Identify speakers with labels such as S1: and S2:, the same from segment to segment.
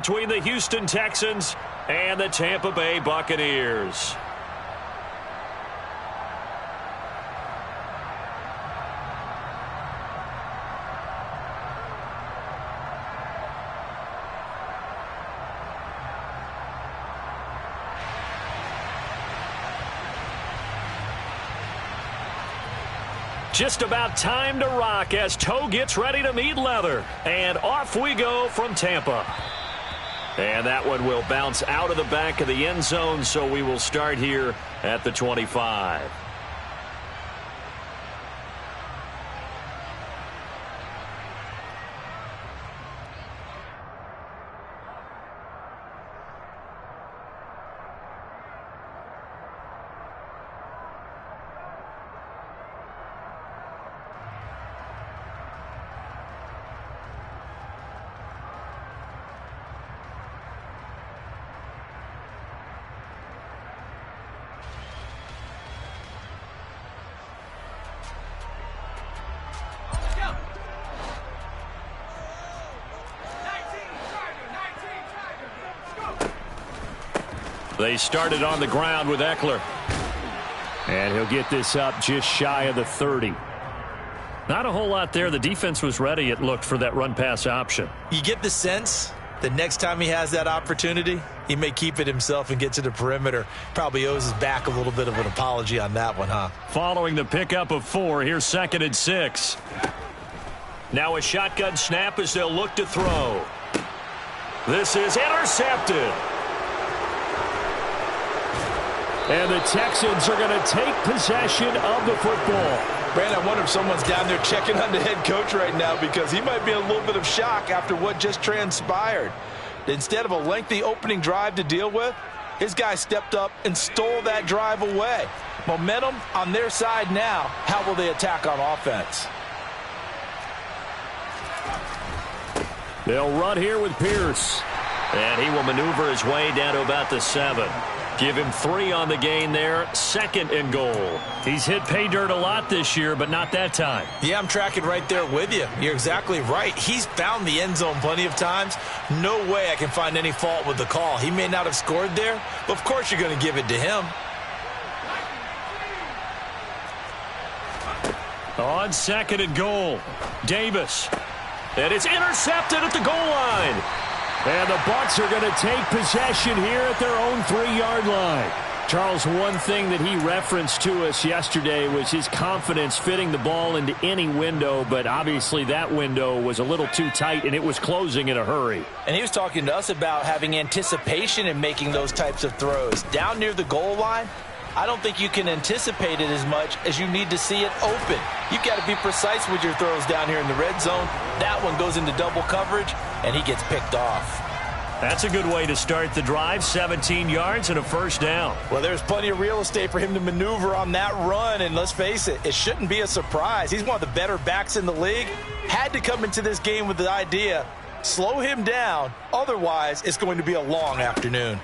S1: Between the Houston Texans and the Tampa Bay Buccaneers. Just about time to rock as toe gets ready to meet leather. And off we go from Tampa. And that one will bounce out of the back of the end zone, so we will start here at the 25. They started on the ground with Eckler. And he'll get this up just shy of the 30. Not a whole lot there. The defense was ready, it looked, for that run-pass option.
S2: You get the sense that next time he has that opportunity, he may keep it himself and get to the perimeter. Probably owes his back a little bit of an apology on that one, huh?
S1: Following the pickup of 4, here's 2nd and 6. Now a shotgun snap as they'll look to throw. This is intercepted. And the Texans are going to take possession of the football.
S2: Brand, I wonder if someone's down there checking on the head coach right now, because he might be in a little bit of shock after what just transpired. Instead of a lengthy opening drive to deal with, his guy stepped up and stole that drive away. Momentum on their side now. How will they attack on offense?
S1: They'll run here with Pierce. And he will maneuver his way down to about the 7. Give him 3 on the gain there. 2nd and goal. He's hit pay dirt a lot this year, but not that time.
S2: Yeah, I'm tracking right there with you. You're exactly right. He's found the end zone plenty of times. No way I can find any fault with the call. He may not have scored there, but of course you're going to give it to him.
S1: On 2nd and goal, Davis. And it's intercepted at the goal line. And the Bucs are going to take possession here at their own 3-yard line. Charles, one thing that he referenced to us yesterday was his confidence fitting the ball into any window, but obviously that window was a little too tight, and it was closing in a hurry.
S2: And he was talking to us about having anticipation in making those types of throws. Down near the goal line, I don't think you can anticipate it as much as you need to see it open. You've got to be precise with your throws down here in the red zone. That one goes into double coverage, and he gets picked off.
S1: That's a good way to start the drive. 17 yards and a 1st down.
S2: Well, there's plenty of real estate for him to maneuver on that run, and let's face it, it shouldn't be a surprise. He's one of the better backs in the league. Had to come into this game with the idea, slow him down, otherwise it's going to be a long afternoon.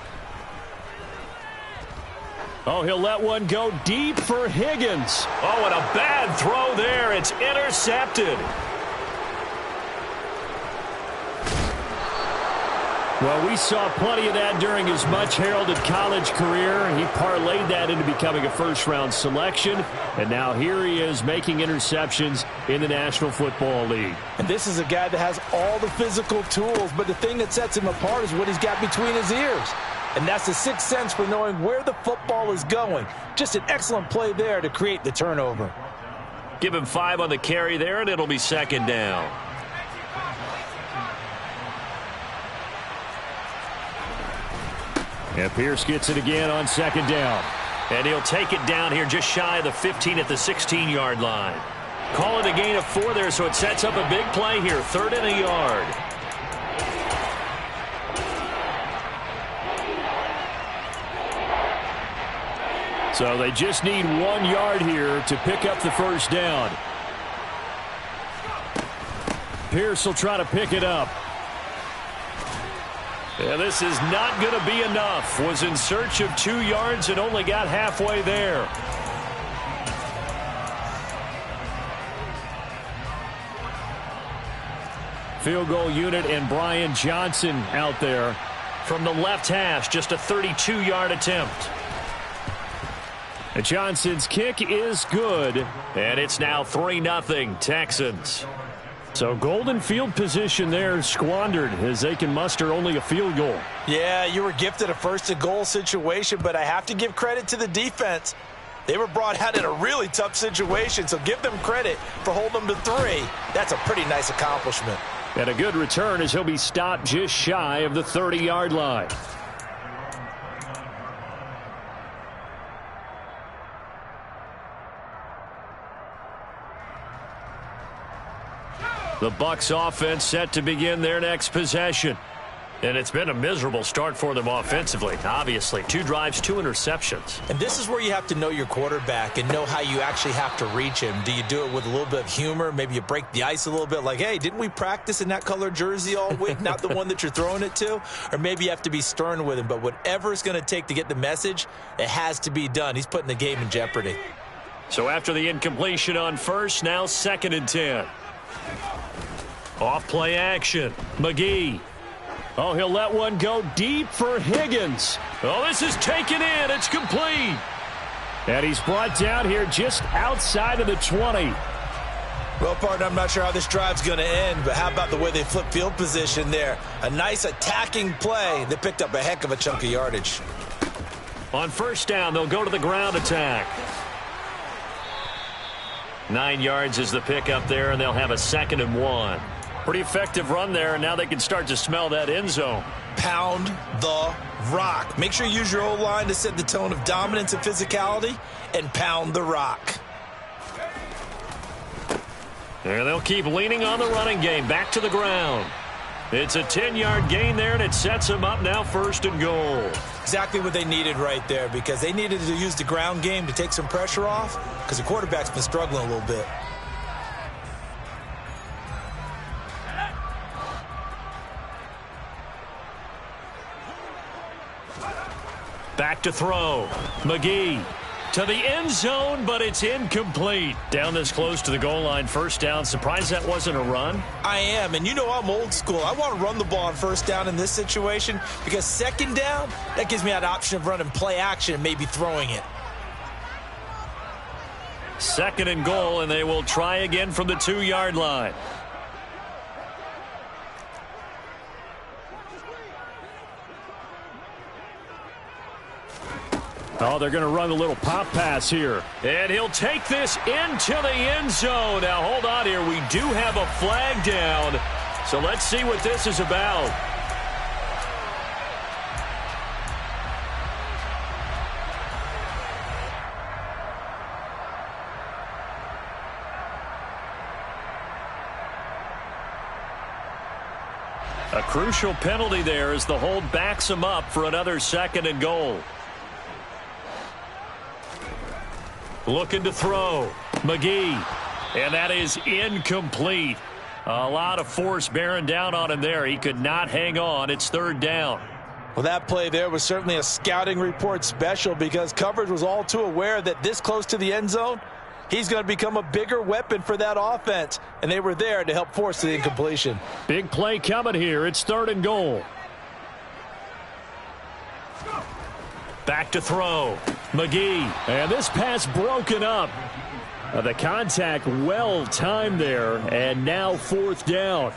S1: Oh, he'll let one go deep for Higgins. Oh, and a bad throw there. It's intercepted. Well, we saw plenty of that during his much-heralded college career. He parlayed that into becoming a first-round selection, and now here he is making interceptions in the National Football League.
S2: And this is a guy that has all the physical tools, but the thing that sets him apart is what he's got between his ears. And that's the sixth sense for knowing where the football is going. Just an excellent play there to create the turnover.
S1: Give him 5 on the carry there, and it'll be 2nd down. And Pierce gets it again on 2nd down. And he'll take it down here just shy of the 15 at the 16-yard line. Call it a gain of 4 there, so it sets up a big play here. 3rd and a yard. So they just need 1 yard here to pick up the 1st down. Pierce will try to pick it up. And this is not going to be enough. Was in search of 2 yards and only got halfway there. field goal unit, and Brian Johnson out there. From the left hash, just a 32-yard attempt. Johnson's kick is good, and it's now 3-0 Texans. So golden field position there squandered as they can muster only a field goal.
S2: Yeah, you were gifted a first-and-goal situation, but I have to give credit to the defense. They were brought out in a really tough situation, so give them credit for holding them to 3. That's a pretty nice accomplishment.
S1: And a good return as he'll be stopped just shy of the 30-yard line. The Bucs offense set to begin their next possession. And it's been a miserable start for them offensively, obviously. 2 drives, 2 interceptions.
S2: And this is where you have to know your quarterback and know how you actually have to reach him. Do you do it with a little bit of humor? Maybe you break the ice a little bit like, hey, didn't we practice in that color jersey all week? Not the one that you're throwing it to? Or maybe you have to be stern with him. But whatever it's going to take to get the message, it has to be done. He's putting the game in jeopardy.
S1: So after the incompletion on first, now 2nd and 10. Off play action. McGee. Oh, he'll let one go deep for Higgins. Oh, this is taken in. It's complete. And he's brought down here just outside of the 20.
S2: Well, partner, I'm not sure how this drive's going to end, but how about the way they flip field position there? A nice attacking play that picked up a heck of a chunk of yardage.
S1: On first down, they'll go to the ground attack. 9 yards is the pickup there, and they'll have a 2nd and 1. Pretty effective run there, and now they can start to smell that end zone.
S2: Pound the rock. Make sure you use your O-line to set the tone of dominance and physicality, and pound the rock.
S1: And they'll keep leaning on the running game. Back to the ground. It's a 10-yard gain there, and it sets them up now 1st and goal.
S2: Exactly what they needed right there, because they needed to use the ground game to take some pressure off, because the quarterback's been struggling a little bit.
S1: Back to throw. McGee to the end zone, but it's incomplete. Down this close to the goal line, 1st down. Surprised that wasn't a run?
S2: I am, and you know I'm old school. I want to run the ball on 1st down in this situation because 2nd down, that gives me that option of running play action and maybe throwing it.
S1: 2nd and goal, and they will try again from the 2-yard line. Oh, they're going to run a little pop pass here. And he'll take this into the end zone. Now, hold on here. We do have a flag down. So let's see what this is about. A crucial penalty there as the hold backs him up for another 2nd and goal. Looking to throw. McGee. And that is incomplete. A lot of force bearing down on him there. He could not hang on. It's 3rd down.
S2: Well, that play there was certainly a scouting report special because coverage was all too aware that this close to the end zone, he's going to become a bigger weapon for that offense. And they were there to help force the incompletion.
S1: Big play coming here. It's 3rd and goal. Back to throw. McGee. And this pass broken up. The contact well timed there. And now 4th down.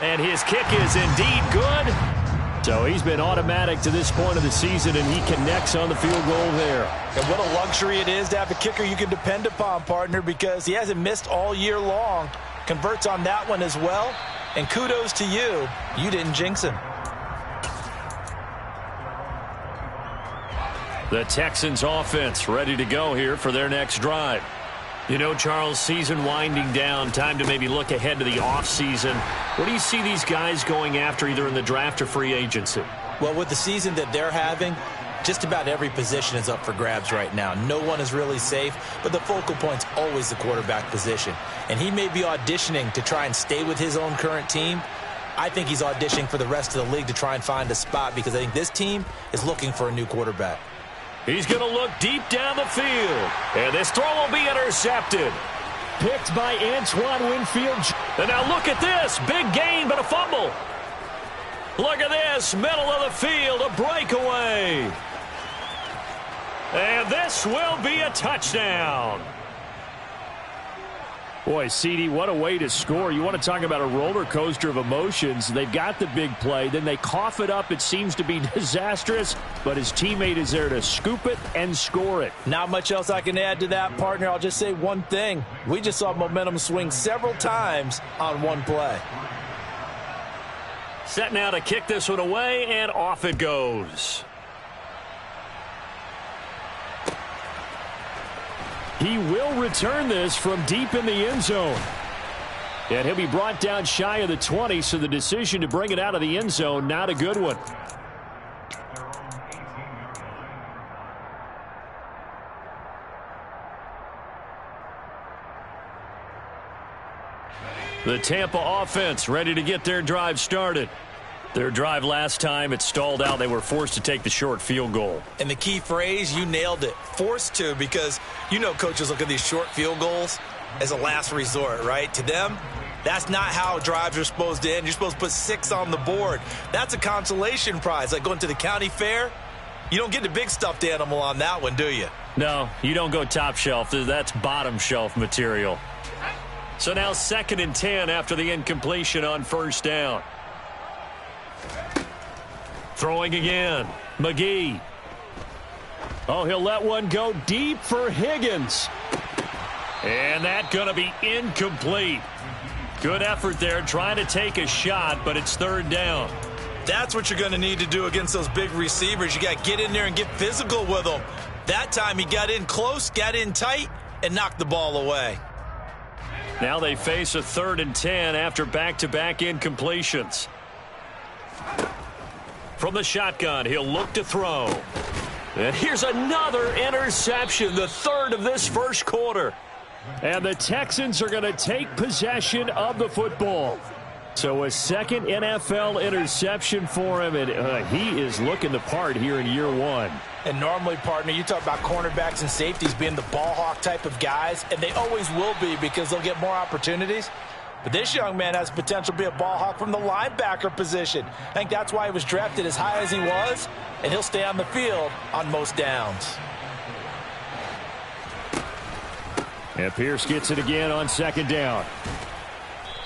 S1: And his kick is indeed good. So he's been automatic to this point of the season, and he connects on the field goal there.
S2: And what a luxury it is to have a kicker you can depend upon, partner, because he hasn't missed all year long. Converts on that one as well. And kudos to you. You didn't jinx him.
S1: The Texans offense ready to go here for their next drive. You know, Charles, season winding down, time to maybe look ahead to the offseason. What do you see these guys going after either in the draft or free agency?
S2: Well, with the season that they're having, just about every position is up for grabs right now. No one is really safe, but the focal point's always the quarterback position. And he may be auditioning to try and stay with his own current team. I think he's auditioning for the rest of the league to try and find a spot because I think this team is looking for a new quarterback.
S1: He's going to look deep down the field. And this throw will be intercepted. Picked by Antoine Winfield. And now look at this. Big gain, but a fumble. Look at this. Middle of the field, a breakaway. And this will be a touchdown. Boy, CD, what a way to score. You want to talk about a roller coaster of emotions. They've got the big play. Then they cough it up. It seems to be disastrous, but his teammate is there to scoop it and score it.
S2: Not much else I can add to that, partner. I'll just say one thing. We just saw momentum swing several times on one play.
S1: Set now to kick this one away, and off it goes. He will return this from deep in the end zone. And he'll be brought down shy of the 20, so the decision to bring it out of the end zone, not a good one. The Tampa offense ready to get their drive started. Their drive last time, it stalled out. They were forced to take the short field goal.
S2: And the key phrase, you nailed it. Forced to, because you know coaches look at these short field goals as a last resort, right? To them, that's not how drives are supposed to end. You're supposed to put 6 on the board. That's a consolation prize. Like going to the county fair, you don't get the big stuffed animal on that one, do you?
S1: No, you don't go top shelf. That's bottom shelf material. So now 2nd and 10 after the incompletion on first down. Throwing again. McGee. Oh, he'll let one go deep for Higgins. And that's going to be incomplete. Good effort there trying to take a shot, but it's 3rd down.
S2: That's what you're going to need to do against those big receivers. You got to get in there and get physical with them. That time he got in close, got in tight, and knocked the ball away.
S1: Now they face a 3rd and 10 after back-to-back incompletions. From the shotgun, he'll look to throw. And here's another interception, the 3rd of this first quarter. And the Texans are going to take possession of the football. So a 2nd NFL interception for him, and he is looking the part here in year 1.
S2: And normally, partner, you talk about cornerbacks and safeties being the ball hawk type of guys, and they always will be because they'll get more opportunities. But this young man has potential to be a ball hawk from the linebacker position. I think that's why he was drafted as high as he was, and he'll stay on the field on most downs.
S1: And Pierce gets it again on 2nd down.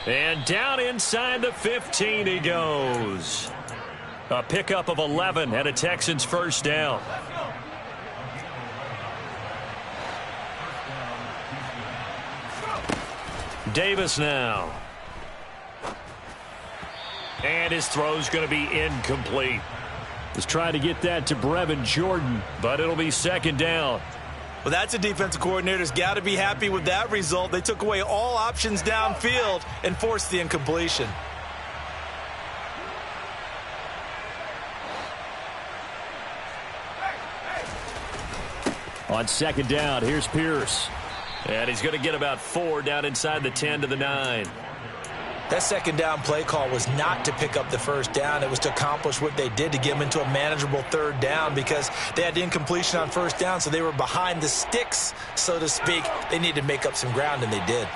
S1: And down inside the 15 he goes. A pickup of 11 and a Texans first down. Davis now. And his throw's going to be incomplete. He's trying to get that to Brevin Jordan, but it'll be 2nd down.
S2: Well, that's a defensive coordinator's got to be happy with that result. They took away all options downfield and forced the incompletion.
S1: On 2nd down, here's Pierce. And he's going to get about 4 down inside the 10 to the 9.
S2: That 2nd down play call was not to pick up the first down. It was to accomplish what they did to get them into a manageable 3rd down because they had incompletion on first down, so they were behind the sticks, so to speak. They needed to make up some ground, and they did.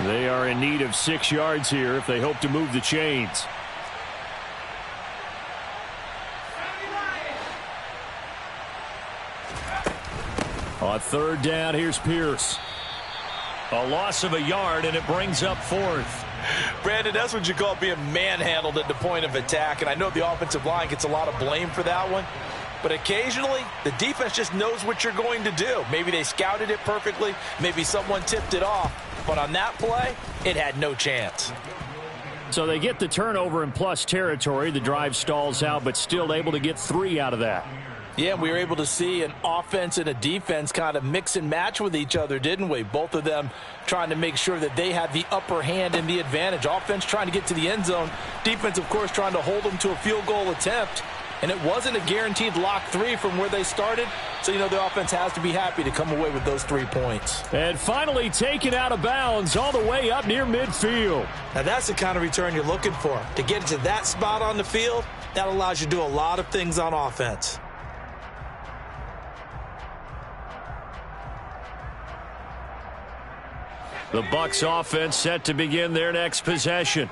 S1: They are in need of 6 yards here if they hope to move the chains. On 3rd down, here's Pierce. A loss of a yard, and it brings up 4th.
S2: Brandon, that's what you call being manhandled at the point of attack, and I know the offensive line gets a lot of blame for that one, but occasionally the defense just knows what you're going to do. Maybe they scouted it perfectly, maybe someone tipped it off, but on that play, it had no chance.
S1: So they get the turnover in plus territory. The drive stalls out, but still able to get 3 out of that.
S2: Yeah, we were able to see an offense and a defense kind of mix and match with each other, didn't we? Both of them trying to make sure that they had the upper hand and the advantage. Offense trying to get to the end zone. Defense, of course, trying to hold them to a field goal attempt. And it wasn't a guaranteed lock 3 from where they started. So, you know, the offense has to be happy to come away with those 3 points.
S1: And finally taken out of bounds all the way up near midfield.
S2: Now, that's the kind of return you're looking for. To get to that spot on the field, that allows you to do a lot of things on offense.
S1: The Bucs offense set to begin their next possession.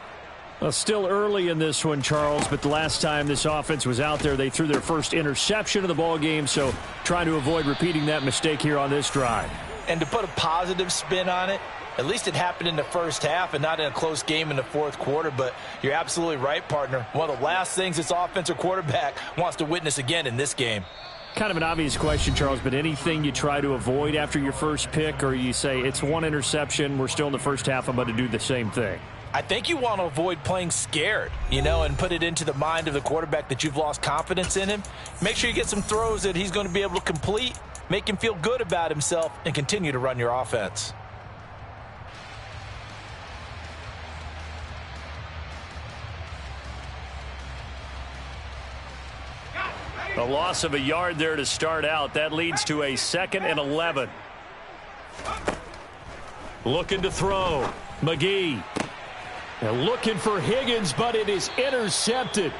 S1: Well, still early in this one, Charles, but the last time this offense was out there, they threw their first interception of the ball game, so trying to avoid repeating that mistake here on this drive.
S2: And to put a positive spin on it, at least it happened in the first half and not in a close game in the fourth quarter, but you're absolutely right, partner. One of the last things this offensive quarterback wants to witness again in this game.
S1: Kind of an obvious question, Charles, but anything you try to avoid after your first pick, or you say it's one interception, we're still in the first half, I'm going to do the same thing?
S2: I think you want to avoid playing scared, and put it into the mind of the quarterback that you've lost confidence in him. Make sure you get some throws that he's going to be able to complete, make him feel good about himself, and continue to run your offense.
S1: A loss of a yard there to start out. That leads to a 2nd and 11. Looking to throw. McGee. Now looking for Higgins, but it is intercepted.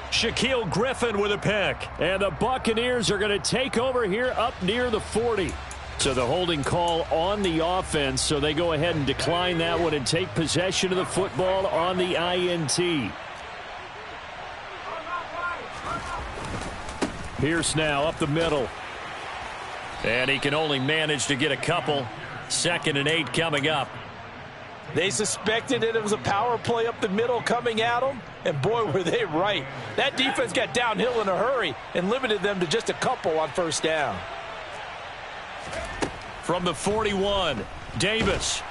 S1: Shaquille Griffin with a pick. And the Buccaneers are going to take over here up near the 40. So the holding call on the offense, so they go ahead and decline that one and take possession of the football on the INT. Pierce now up the middle. And he can only manage to get a couple. 2nd and 8 coming up.
S2: They suspected it was a power play up the middle coming at them, and boy, were they right. That defense got downhill in a hurry and limited them to just a couple on first down.
S1: From the 41, Davis.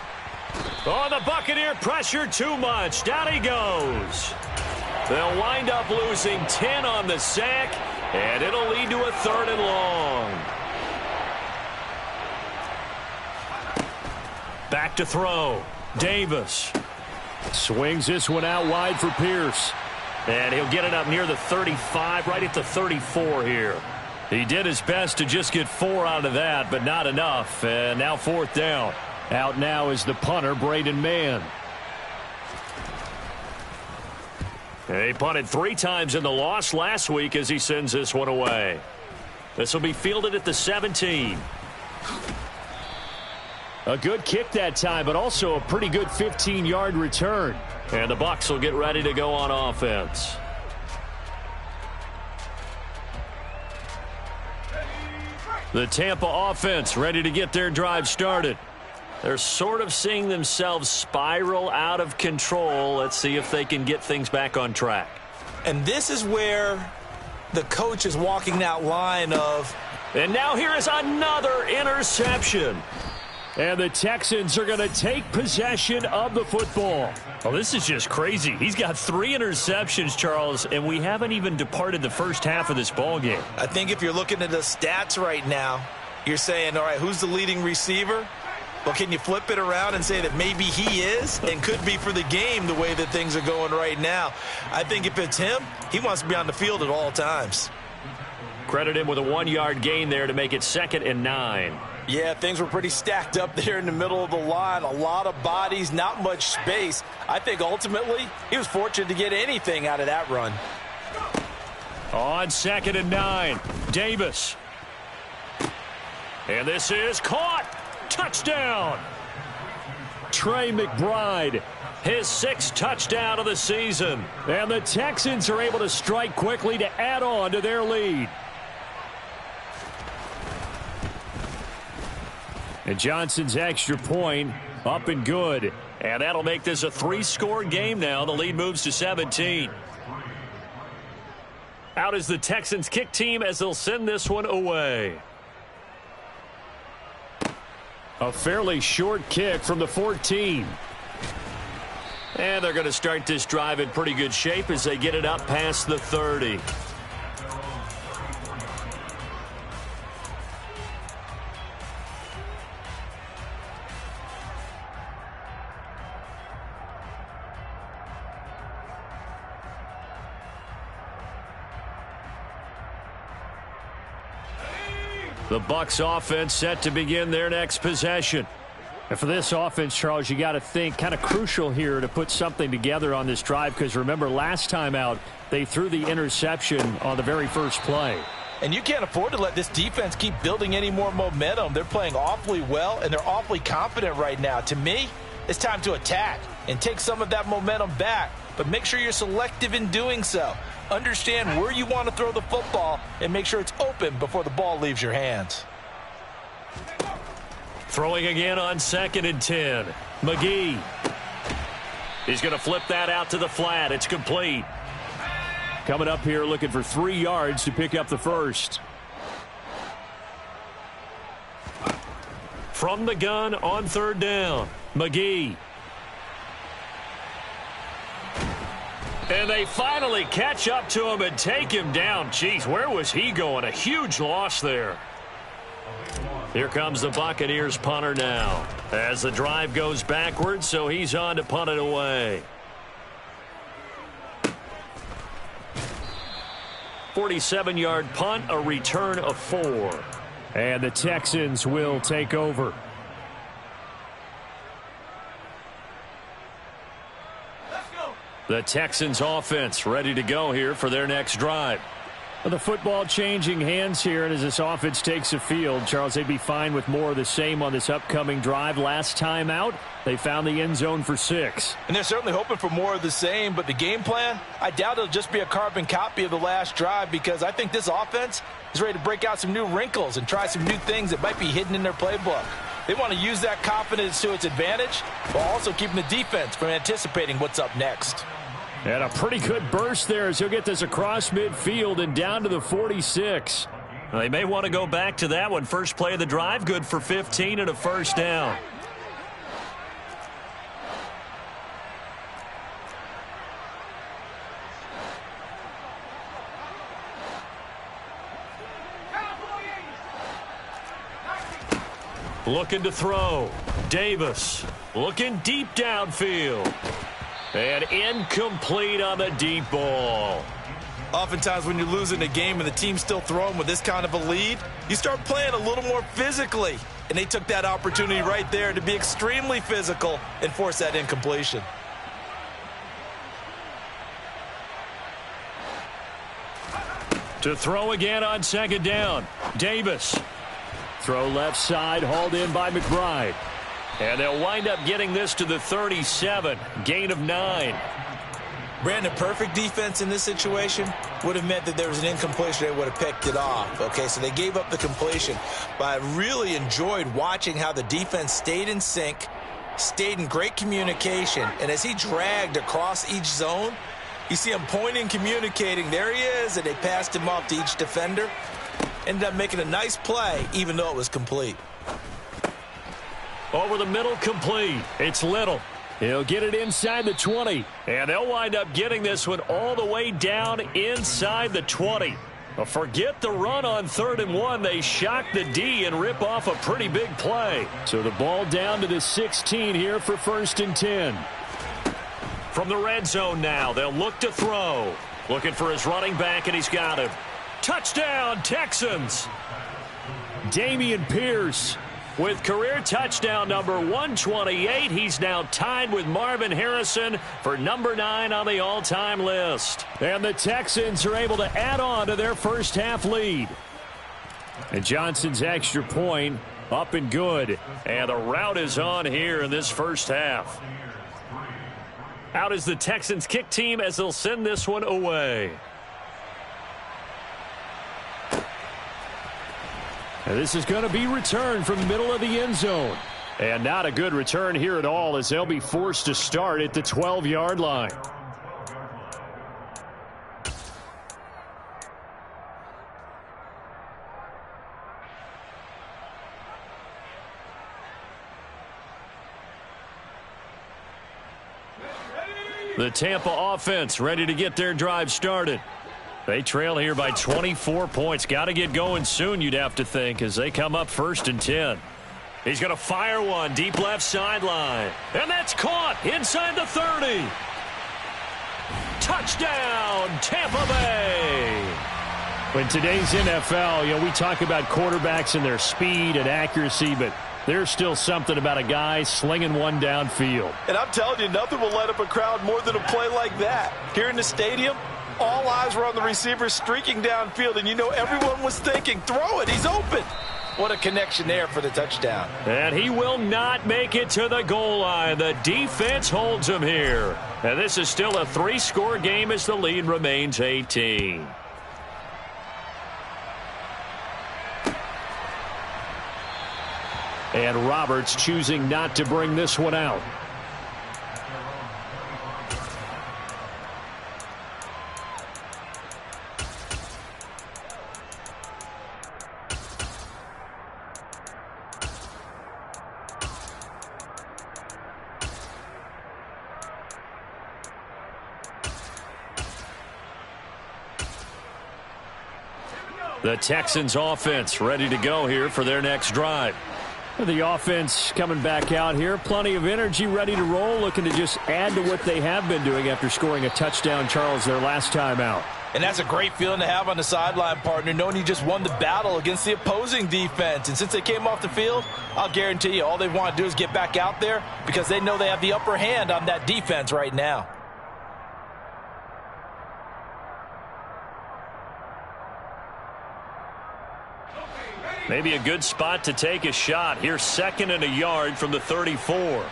S1: Oh, the Buccaneer pressure too much. Down he goes. They'll wind up losing 10 on the sack, and it'll lead to a 3rd and long. Back to throw. Davis swings this one out wide for Pierce. And he'll get it up near the 35, right at the 34 here. He did his best to just get 4 out of that, but not enough. And now 4th down. Out now is the punter, Braden Mann. He punted 3 times in the loss last week as he sends this one away. This will be fielded at the 17. A good kick that time, but also a pretty good 15-yard return. And the Bucs will get ready to go on offense. The Tampa offense ready to get their drive started. They're sort of seeing themselves spiral out of control. Let's see if they can get things back on track.
S2: And this is where the coach is walking that line of...
S1: And now here is another interception. And the Texans are going to take possession of the football. Well, this is just crazy. He's got 3 interceptions, Charles, and we haven't even departed the first half of this ball game.
S2: I think if you're looking at the stats right now, you're saying, all right, who's the leading receiver? Well, can you flip it around and say that maybe he is and could be for the game the way that things are going right now? I think if it's him, he wants to be on the field at all times.
S1: Credit him with a 1-yard gain there to make it 2nd and 9.
S2: Yeah, things were pretty stacked up there in the middle of the line. A lot of bodies, not much space. I think ultimately he was fortunate to get anything out of that run.
S1: On 2nd and 9, Davis. And this is caught. Touchdown. Trey McBride, his 6th touchdown of the season. And the Texans are able to strike quickly to add on to their lead. And Johnson's extra point up and good. And that'll make this a 3-score game now. The lead moves to 17. Out is the Texans kick team as they'll send this one away. A fairly short kick from the 14. And they're going to start this drive in pretty good shape as they get it up past the 30. The Bucs offense set to begin their next possession. And for this offense, Charles, you got to think kind of crucial here to put something together on this drive, because remember last time out they threw the interception on the very first play.
S2: And you can't afford to let this defense keep building any more momentum. They're playing awfully well, and they're awfully confident right now. To me, it's time to attack and take some of that momentum back, but make sure you're selective in doing so. Understand where you want to throw the football and make sure it's open before the ball leaves your hands.
S1: Throwing again on 2nd and 10. McGee. He's going to flip that out to the flat. It's complete. Coming up here looking for 3 yards to pick up the first. From the gun on 3rd down. McGee. And they finally catch up to him and take him down. Jeez, where was he going? A huge loss there. Here comes the Buccaneers punter now. As the drive goes backwards, so he's on to punt it away. 47-yard punt, a return of 4. And the Texans will take over. The Texans offense ready to go here for their next drive. Well, the football changing hands here, and as this offense takes the field, Charles, they'd be fine with more of the same on this upcoming drive. Last time out, they found the end zone for 6.
S2: And they're certainly hoping for more of the same, but the game plan, I doubt it'll just be a carbon copy of the last drive, because I think this offense is ready to break out some new wrinkles and try some new things that might be hidden in their playbook. They want to use that confidence to its advantage while also keeping the defense from anticipating what's up next.
S1: And a pretty good burst there as he'll get this across midfield and down to the 46. Well, they may want to go back to that one. First play of the drive, good for 15 and a first down. Looking to throw. Davis looking deep downfield. And incomplete on the deep ball.
S2: Oftentimes when you're losing a game and the team's still throwing with this kind of a lead, you start playing a little more physically. And they took that opportunity right there to be extremely physical and force that incompletion.
S1: To throw again on 2nd down. Davis. Throw left side, hauled in by McBride. And they'll wind up getting this to the 37. Gain of 9.
S2: Brandon, perfect defense in this situation would have meant that there was an incompletion. They would have picked it off. Okay, so they gave up the completion. But I really enjoyed watching how the defense stayed in sync, stayed in great communication. And as he dragged across each zone, you see him pointing, communicating. There he is, and they passed him off to each defender. Ended up making a nice play, even though it was complete.
S1: Over the middle, complete. It's Little. He'll get it inside the 20. And they'll wind up getting this one all the way down inside the 20. But forget the run on 3rd and 1. They shock the D and rip off a pretty big play. So the ball down to the 16 here for 1st and 10. From the red zone now, they'll look to throw. Looking for his running back, and he's got him. Touchdown, Texans. Dameon Pierce with career touchdown number 128. He's now tied with Marvin Harrison for number 9 on the all-time list. And the Texans are able to add on to their first half lead. And Johnson's extra point up and good. And the route is on here in this first half. Out is the Texans kick team as they'll send this one away. And this is going to be returned from the middle of the end zone. And not a good return here at all, as they'll be forced to start at the 12-yard line. The Tampa offense ready to get their drive started. They trail here by 24 points. Got to get going soon, you'd have to think, as they come up 1st and 10. He's going to fire one deep left sideline. And that's caught inside the 30. Touchdown, Tampa Bay. In today's NFL, we talk about quarterbacks and their speed and accuracy, but there's still something about a guy slinging one downfield.
S2: And I'm telling you, nothing will light up a crowd more than a play like that. Here in the stadium, All eyes were on the receiver streaking downfield, and you know everyone was thinking, throw it, he's open. What a connection there for the touchdown.
S1: And he will not make it to the goal line. The defense holds him here. And this is still a 3-score game as the lead remains 18. And Roberts choosing not to bring this one out. The Texans offense ready to go here for their next drive. The offense coming back out here. Plenty of energy, ready to roll, looking to just add to what they have been doing after scoring a touchdown, Charles, their last time out.
S2: And that's a great feeling to have on the sideline, partner, knowing you just won the battle against the opposing defense. And since they came off the field, I'll guarantee you all they want to do is get back out there because they know they have the upper hand on that defense right now.
S1: Maybe a good spot to take a shot. Here's 2nd and a yard from the 34.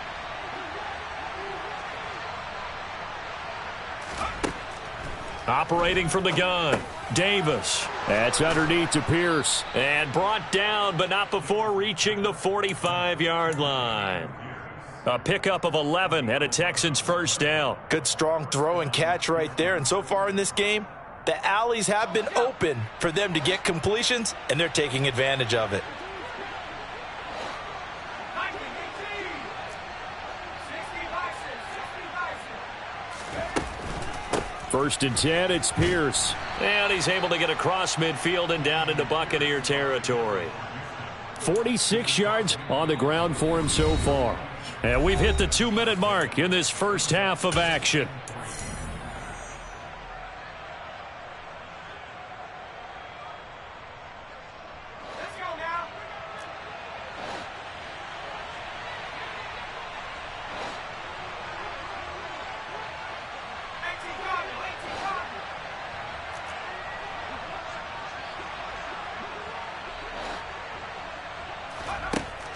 S1: Operating from the gun, Davis. That's underneath to Pierce. And brought down, but not before reaching the 45-yard line. A pickup of 11 and a Texans first down.
S2: Good strong throw and catch right there. And so far in this game, the alleys have been open for them to get completions, and they're taking advantage of it.
S1: First and 10, it's Pierce. And he's able to get across midfield and down into Buccaneer territory. 46 yards on the ground for him so far. And we've hit the 2-minute mark in this first half of action.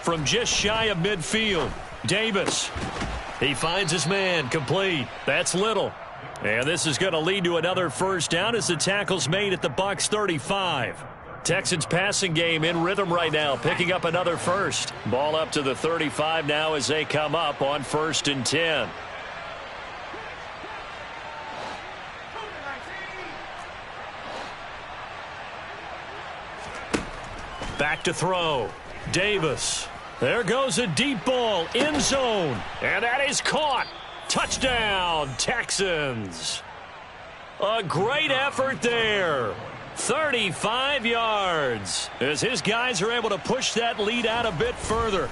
S1: From just shy of midfield, Davis. He finds his man, complete. That's Little. And this is going to lead to another first down as the tackle's made at the Bucs 35. Texans passing game in rhythm right now, picking up another first. Ball up to the 35 now as they come up on 1st and 10. Back to throw. Davis. There goes a deep ball, end zone, and that is caught. Touchdown, Texans. A great effort there. 35 yards as his guys are able to push that lead out a bit further.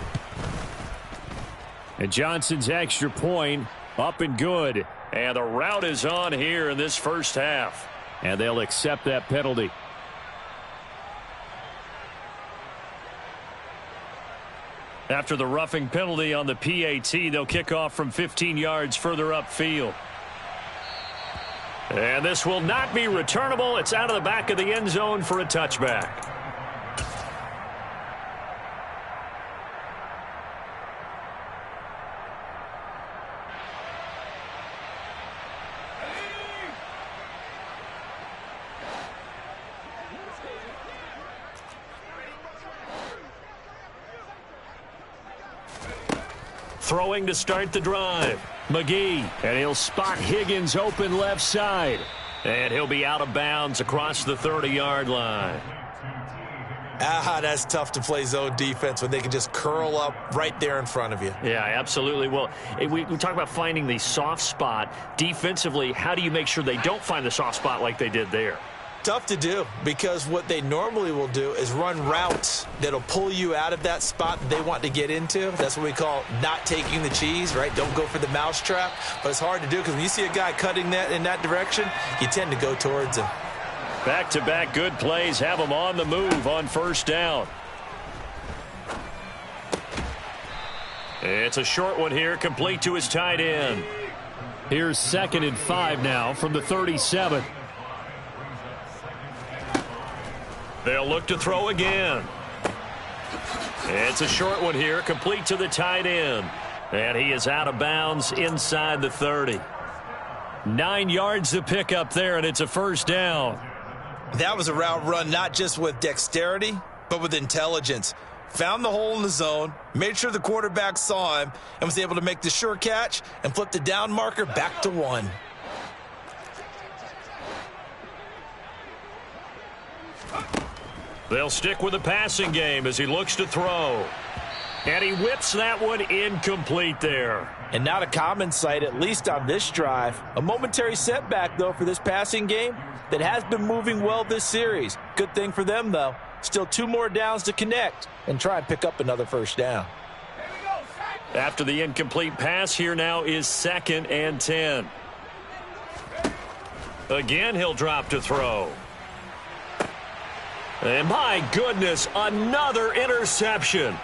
S1: And Johnson's extra point up and good. And the route is on here in this first half. And they'll accept that penalty. After the roughing penalty on the PAT, they'll kick off from 15 yards further upfield. And this will not be returnable. It's out of the back of the end zone for a touchback. Throwing to start the drive. McGee, and he'll spot Higgins open left side. And he'll be out of bounds across the 30-yard line.
S2: That's tough to play zone defense when they can just curl up right there in front of you.
S1: Yeah, absolutely. Well, we talk about finding the soft spot. Defensively, how do you make sure they don't find the soft spot like they did there?
S2: Tough to do because what they normally will do is run routes that'll pull you out of that spot that they want to get into. That's what we call not taking the cheese, right? Don't go for the mousetrap. But it's hard to do because when you see a guy cutting that in that direction, you tend to go towards him.
S1: Back-to-back good plays have him on the move on first down. It's a short one here, complete to his tight end. Here's 2nd and 5 now from the 37. They'll look to throw again. It's a short one here, complete to the tight end. And he is out of bounds inside the 30. 9 yards to pick up there, and it's a first down.
S2: That was a route run not just with dexterity, but with intelligence. Found the hole in the zone, made sure the quarterback saw him, and was able to make the sure catch and flip the down marker back to 1.
S1: They'll stick with the passing game as he looks to throw. And he whips that one incomplete there.
S2: And not a common sight, at least on this drive. A momentary setback, though, for this passing game that has been moving well this series. Good thing for them, though. Still 2 more downs to connect and try and pick up another first down.
S1: After the incomplete pass, here now is 2nd and 10. Again, he'll drop to throw. And my goodness, another interception.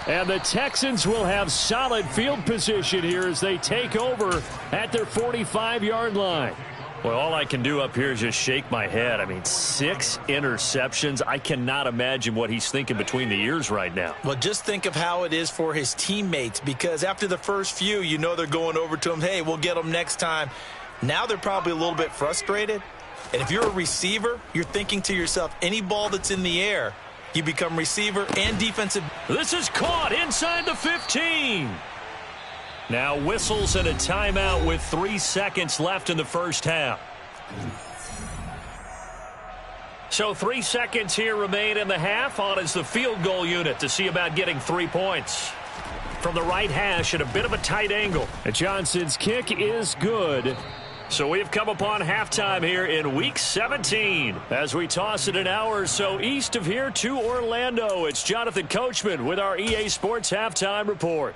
S1: And the Texans will have solid field position here as they take over at their 45-yard line. Well, all I can do up here is just shake my head. I mean, 6 interceptions. I cannot imagine what he's thinking between the ears right now.
S2: Well, just think of how it is for his teammates, because after the first few, you know they're going over to him, hey, we'll get them next time. Now they're probably a little bit frustrated. And if you're a receiver, you're thinking to yourself, any ball that's in the air, you become receiver and defensive.
S1: This is caught inside the 15. Now whistles and a timeout with 3 seconds left in the first half. So 3 seconds here remain in the half. On is the field goal unit to see about getting 3 points. From the right hash at a bit of a tight angle. And Johnson's kick is good. So we've come upon halftime here in Week 17. As we toss it an hour or so east of here to Orlando, it's Jonathan Coachman with our EA Sports Halftime Report.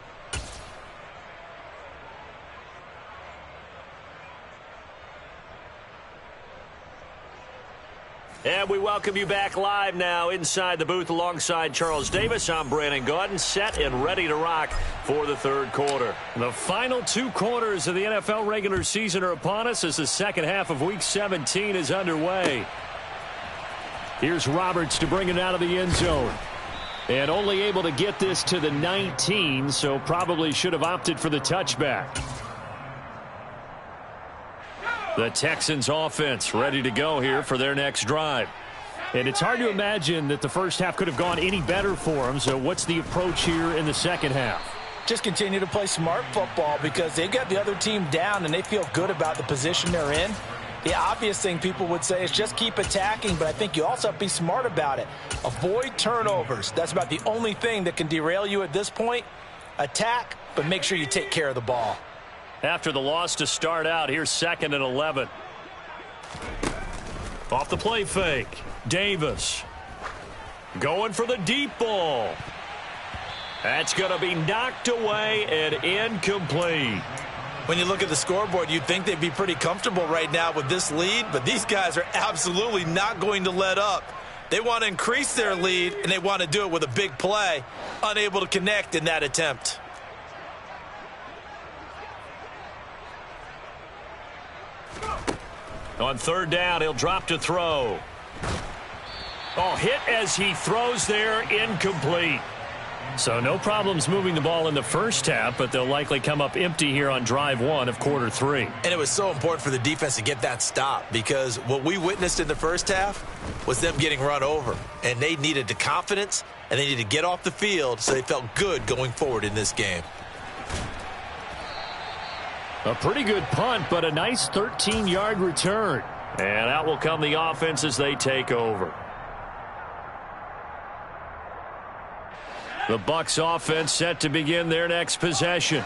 S1: And we welcome you back live now inside the booth alongside Charles Davis. I'm Brandon Gaudin, set and ready to rock for the third quarter. The final 2 quarters of the NFL regular season are upon us as the second half of Week 17 is underway. Here's Roberts to bring it out of the end zone. And only able to get this to the 19, so probably should have opted for the touchback. The Texans offense ready to go here for their next drive. And it's hard to imagine that the first half could have gone any better for them. So what's the approach here in the second half?
S2: Just continue to play smart football because they've got the other team down and they feel good about the position they're in. The obvious thing people would say is just keep attacking, but I think you also have to be smart about it. Avoid turnovers. That's about the only thing that can derail you at this point. Attack, but make sure you take care of the ball.
S1: After the loss to start out, here's 2nd and 11. Off the play fake. Davis. Going for the deep ball. That's going to be knocked away and incomplete.
S2: When you look at the scoreboard, you'd think they'd be pretty comfortable right now with this lead, but these guys are absolutely not going to let up. They want to increase their lead, and they want to do it with a big play. Unable to connect in that attempt.
S1: On 3rd down, he'll drop to throw. Oh, hit as he throws there, incomplete. So no problems moving the ball in the first half, but they'll likely come up empty here on drive 1 of quarter 3.
S2: And it was so important for the defense to get that stop because what we witnessed in the first half was them getting run over. And they needed the confidence, and they needed to get off the field so they felt good going forward in this game.
S1: A pretty good punt, but a nice 13-yard return. And out will come the offense as they take over. The Bucs offense set to begin their next possession.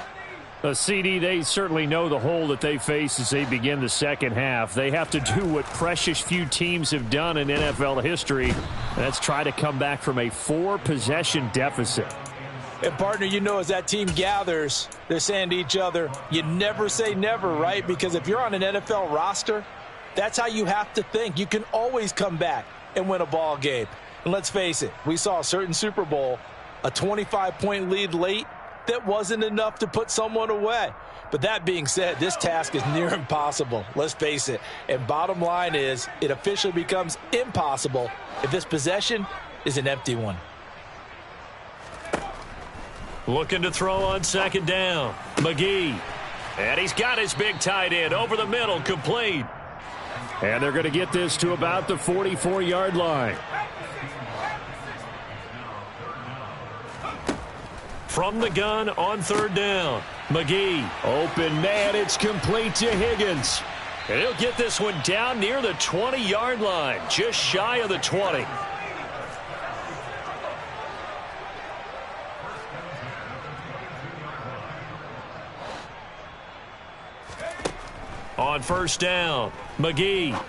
S1: CD, they certainly know the hole that they face as they begin the second half. They have to do what precious few teams have done in NFL history. That's try to come back from a 4-possession deficit.
S2: And, partner, you know as that team gathers, they're saying to each other, you never say never, right? Because if you're on an NFL roster, that's how you have to think. You can always come back and win a ball game. And let's face it, we saw a certain Super Bowl, a 25-point lead late, that wasn't enough to put someone away. But that being said, this task is near impossible, let's face it. And bottom line is, it officially becomes impossible if this possession is an empty one.
S1: Looking to throw on second down. McGee. And he's got his big tight end over the middle, complete. And they're going to get this to about the 44-yard line. From the gun on third down. McGee. Open man, it's complete to Higgins. And he'll get this one down near the 20-yard line, just shy of the 20. On first down, McGee.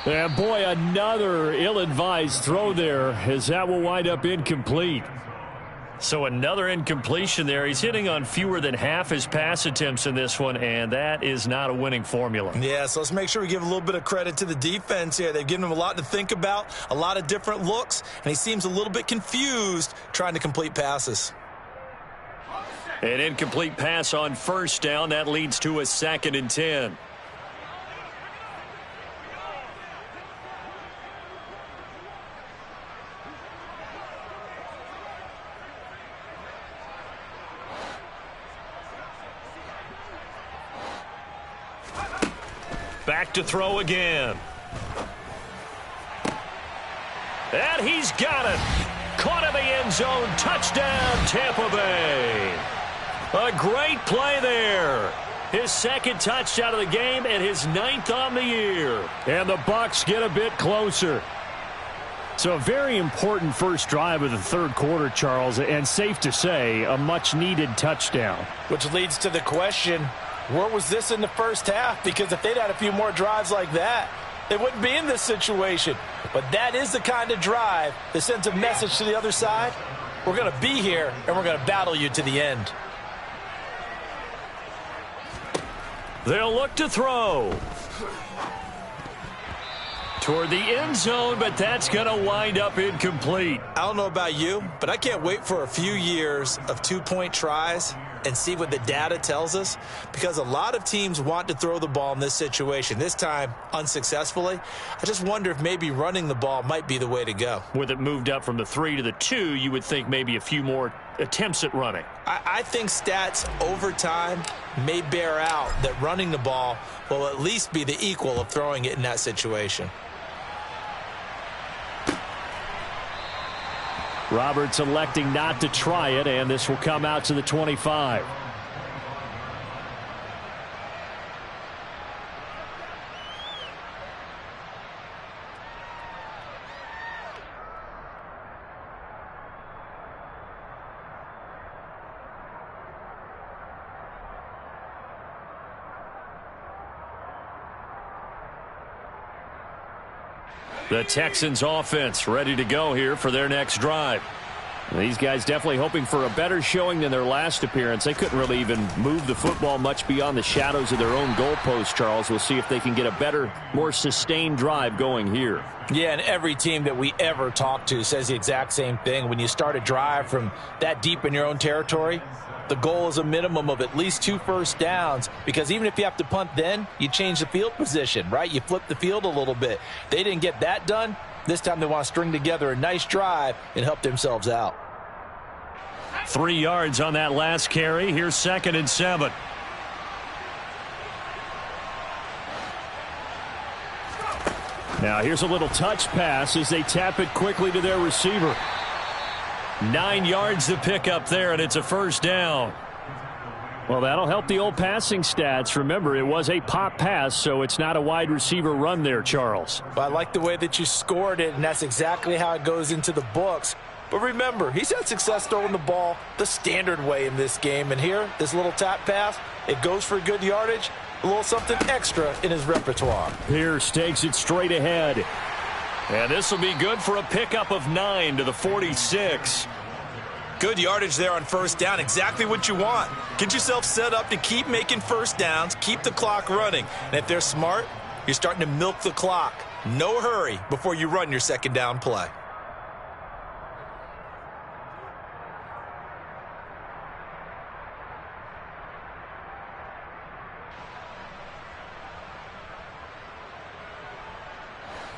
S1: And boy, another ill-advised throw there, as that will wind up incomplete. So another incompletion there. He's hitting on fewer than half his pass attempts in this one, and that is not a winning formula.
S2: Yeah, so let's make sure we give a little bit of credit to the defense here. They've given him a lot to think about, a lot of different looks, and he seems a little bit confused trying to complete passes.
S1: An incomplete pass on first down. That leads to a 2nd and 10. Back to throw again. And he's got it. Caught in the end zone. Touchdown, Tampa Bay. A great play there. His 2nd touchdown of the game and his 9th on the year. And the Bucs get a bit closer. So a very important first drive of the third quarter, Charles, and safe to say, a much-needed touchdown.
S2: Which leads to the question, where was this in the first half? Because if they'd had a few more drives like that, they wouldn't be in this situation. But that is the kind of drive that sends a message to the other side. We're going to be here, and we're going to battle you to the end.
S1: They'll look to throw. Toward the end zone, but that's going to wind up incomplete.
S2: I don't know about you, but I can't wait for a few years of two-point tries and see what the data tells us, because a lot of teams want to throw the ball in this situation. This time, unsuccessfully. I just wonder if maybe running the ball might be the way to go.
S1: With it moved up from the 3 to the 2, you would think maybe a few more attempts at running.
S2: I think stats over time may bear out that running the ball will at least be the equal of throwing it in that situation.
S1: Roberts electing not to try it, and this will come out to the 25. The Texans offense ready to go here for their next drive. These guys definitely hoping for a better showing than their last appearance. They couldn't really even move the football much beyond the shadows of their own goalpost, Charles. We'll see if they can get a better, more sustained drive going here.
S2: Yeah, and every team that we ever talk to says the exact same thing. When you start a drive from that deep in your own territory, the goal is a minimum of at least 2 first downs, because even if you have to punt then, you change the field position, right? You flip the field a little bit. They didn't get that done. This time they want to string together a nice drive and help themselves out.
S1: 3 yards on that last carry. Here's 2nd and 7. Now here's a little touch pass as they tap it quickly to their receiver. 9 yards to pick up there, and it's a first down. Well, that'll help the old passing stats. Remember, it was a pop pass, so it's not a wide receiver run there, Charles.
S2: Well, I like the way that you scored it, and that's exactly how it goes into the books. But remember, he's had success throwing the ball the standard way in this game. And here, this little tap pass, it goes for good yardage, a little something extra in his repertoire.
S1: Pierce takes it straight ahead. And this will be good for a pickup of 9 to the 46.
S2: Good yardage there on first down. Exactly what you want. Get yourself set up to keep making first downs, keep the clock running. And if they're smart, you're starting to milk the clock. No hurry before you run your second down play.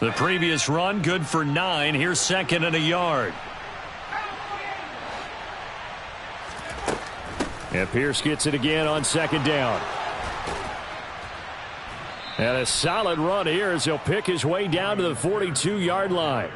S1: The previous run, good for 9. Here's 2nd and a yard. And Pierce gets it again on 2nd down. And a solid run here as he'll pick his way down to the 42-yard line.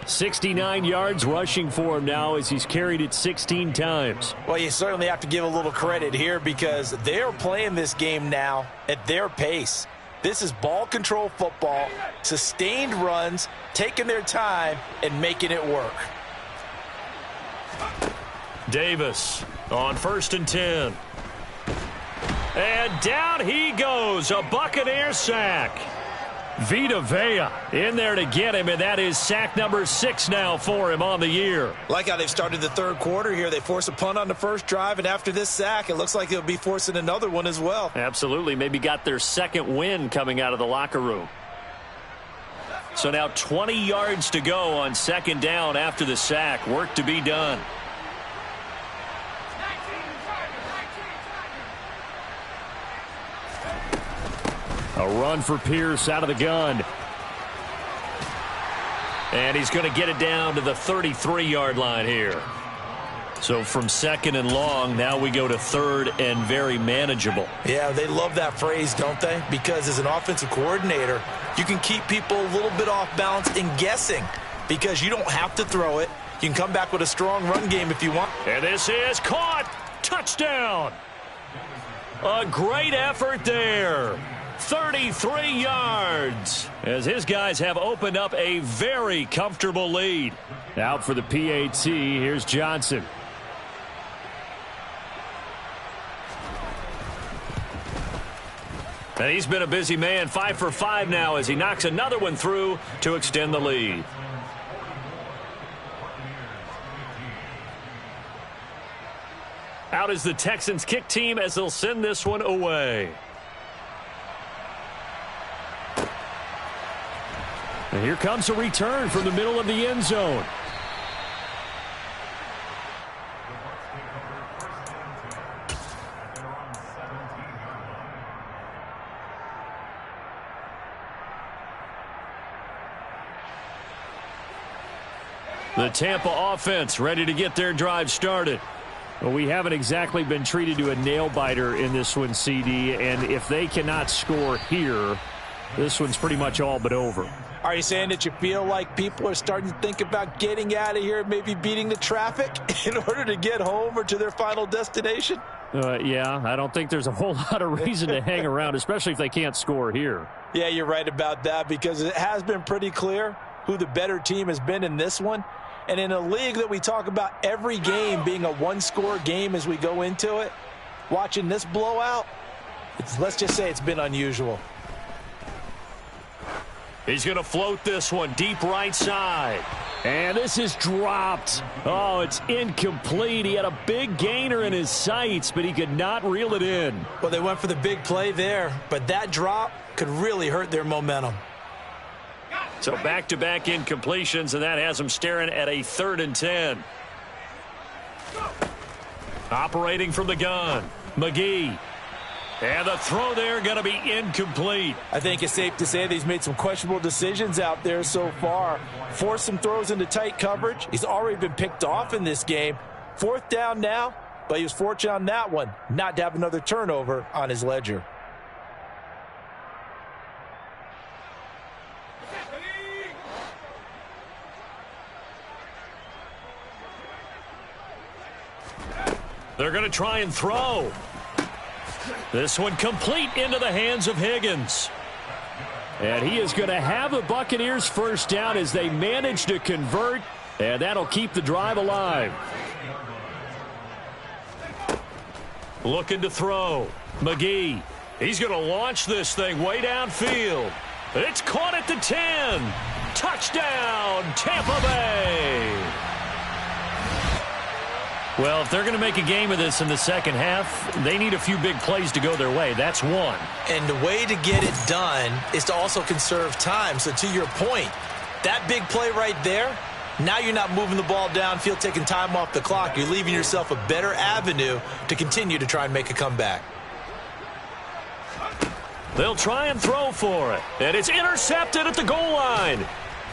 S1: 69 yards rushing for him now as he's carried it 16 times.
S2: Well, you certainly have to give a little credit here because they're playing this game now at their pace. This is ball control football, sustained runs, taking their time and making it work.
S1: Davis on 1st and 10. And down he goes, a Buccaneer sack. Vita Vea in there to get him, and that is sack number 6 now for him on the year.
S2: Like how they've started the third quarter here. They force a punt on the first drive, and after this sack, it looks like they'll be forcing another one as well.
S1: Absolutely. Maybe got their 2nd win coming out of the locker room. So now 20 yards to go on 2nd down after the sack. Work to be done. A run for Pierce out of the gun. And he's going to get it down to the 33-yard line here. So from 2nd and long, now we go to 3rd and very manageable.
S2: Yeah, they love that phrase, don't they? Because as an offensive coordinator, you can keep people a little bit off balance and guessing because you don't have to throw it. You can come back with a strong run game if you want.
S1: And this is caught. Touchdown. A great effort there. 33 yards as his guys have opened up a very comfortable lead. Out for the PAT, here's Johnson. And he's been a busy man, 5 for 5 now as he knocks another one through to extend the lead. Out is the Texans kick team as they'll send this one away. And here comes a return from the middle of the end zone. The Tampa offense ready to get their drive started. Well, we haven't exactly been treated to a nail-biter in this one, CD, and if they cannot score here, this one's pretty much all but over.
S2: Are you saying that you feel like people are starting to think about getting out of here, maybe beating the traffic in order to get home or to their final destination?
S1: Yeah, I don't think there's a whole lot of reason to hang around, especially if they can't score here.
S2: Yeah, you're right about that because it has been pretty clear who the better team has been in this one. And in a league that we talk about every game being a one-score game as we go into it, watching this blowout, let's just say it's been unusual.
S1: He's going to float this one deep right side. And this is dropped. Oh, it's incomplete. He had a big gainer in his sights, but he could not reel it in.
S2: Well, they went for the big play there, but that drop could really hurt their momentum.
S1: So back-to-back incompletions, and that has them staring at a 3rd and 10. Operating from the gun, McGee. And the throw there going to be incomplete.
S2: I think it's safe to say that he's made some questionable decisions out there so far. Forced some throws into tight coverage. He's already been picked off in this game. 4th down now, but he was fortunate on that one not to have another turnover on his ledger.
S1: They're going to try and throw. This one complete into the hands of Higgins. And he is going to have the Buccaneers first down as they manage to convert, and that'll keep the drive alive. Looking to throw. McGee. He's going to launch this thing way downfield. It's caught at the 10. Touchdown, Tampa Bay. Well, if they're going to make a game of this in the second half, they need a few big plays to go their way. That's one.
S2: And the way to get it done is to also conserve time. So to your point, that big play right there, now you're not moving the ball downfield, taking time off the clock. You're leaving yourself a better avenue to continue to try and make a comeback.
S1: They'll try and throw for it. And it's intercepted at the goal line.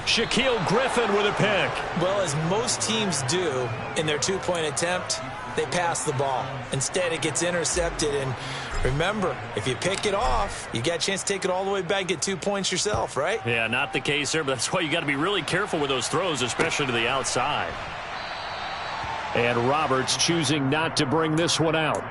S1: Shaquille Griffin with a pick.
S2: Well, as most teams do in their two-point attempt, they pass the ball. Instead, it gets intercepted. And remember, if you pick it off, you got a chance to take it all the way back, get 2 points yourself, right?
S1: Yeah, not the case there, but that's why you got to be really careful with those throws, especially to the outside. And Roberts choosing not to bring this one out.